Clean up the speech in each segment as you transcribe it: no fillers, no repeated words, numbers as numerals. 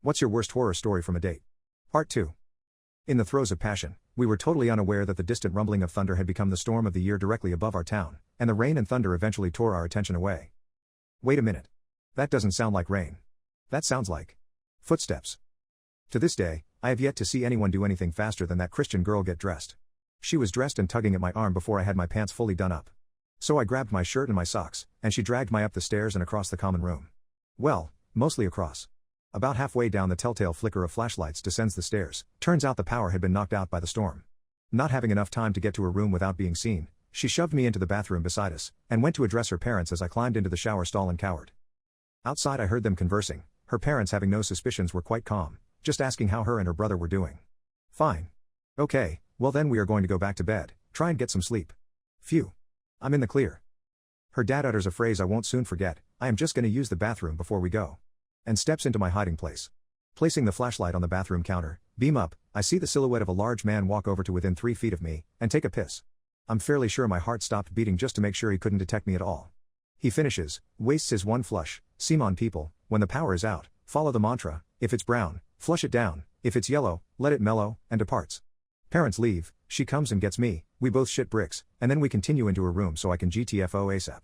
What's your worst horror story from a date? Part 2. In the throes of passion, we were totally unaware that the distant rumbling of thunder had become the storm of the year directly above our town, and the rain and thunder eventually tore our attention away. Wait a minute. That doesn't sound like rain. That sounds like footsteps. To this day, I have yet to see anyone do anything faster than that Christian girl get dressed. She was dressed and tugging at my arm before I had my pants fully done up. So I grabbed my shirt and my socks, and she dragged me up the stairs and across the common room. Well, mostly across. About halfway down, the telltale flicker of flashlights descends the stairs. Turns out the power had been knocked out by the storm. Not having enough time to get to her room without being seen, she shoved me into the bathroom beside us, and went to address her parents as I climbed into the shower stall and cowered. Outside I heard them conversing. Her parents, having no suspicions, were quite calm, just asking how her and her brother were doing. Fine. Okay, well then we are going to go back to bed, try and get some sleep. Phew. I'm in the clear. Her dad utters a phrase I won't soon forget: I am just going to use the bathroom before we go. And steps into my hiding place. Placing the flashlight on the bathroom counter, beam up, I see the silhouette of a large man walk over to within 3 feet of me, and take a piss. I'm fairly sure my heart stopped beating just to make sure he couldn't detect me at all. He finishes, wastes his one flush. Simon, people, when the power is out, follow the mantra: if it's brown, flush it down, if it's yellow, let it mellow, and departs. Parents leave, she comes and gets me, we both shit bricks, and then we continue into her room so I can GTFO ASAP.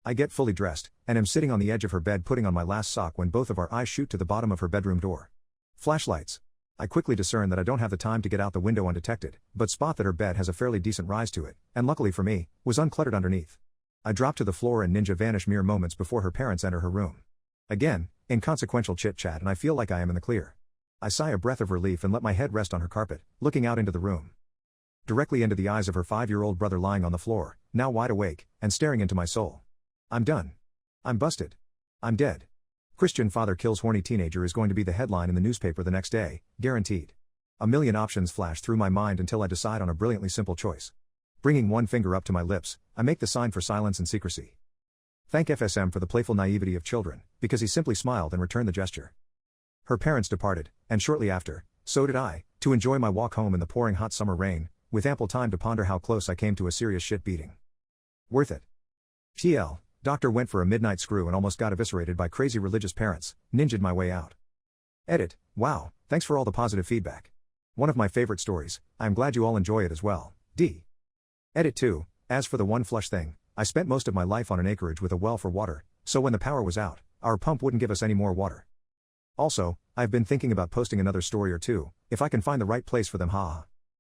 I get fully dressed, and am sitting on the edge of her bed putting on my last sock when both of our eyes shoot to the bottom of her bedroom door. Flashlights. I quickly discern that I don't have the time to get out the window undetected, but spot that her bed has a fairly decent rise to it, and luckily for me, was uncluttered underneath. I drop to the floor and ninja vanish mere moments before her parents enter her room. Again, inconsequential chit-chat, and I feel like I am in the clear. I sigh a breath of relief and let my head rest on her carpet, looking out into the room. Directly into the eyes of her 5-year-old brother lying on the floor, now wide awake, and staring into my soul. I'm done. I'm busted. I'm dead. Christian father kills horny teenager is going to be the headline in the newspaper the next day, guaranteed. A million options flash through my mind until I decide on a brilliantly simple choice. Bringing one finger up to my lips, I make the sign for silence and secrecy. Thank FSM for the playful naivety of children, because he simply smiled and returned the gesture. Her parents departed, and shortly after, so did I, to enjoy my walk home in the pouring hot summer rain, with ample time to ponder how close I came to a serious shit beating. Worth it. TL. Doctor went for a midnight screw and almost got eviscerated by crazy religious parents, ninja'd my way out. Edit. Wow, thanks for all the positive feedback. One of my favorite stories, I'm glad you all enjoy it as well. D. Edit 2. As for the one flush thing, I spent most of my life on an acreage with a well for water, so when the power was out, our pump wouldn't give us any more water. Also, I've been thinking about posting another story or two, if I can find the right place for them, haha.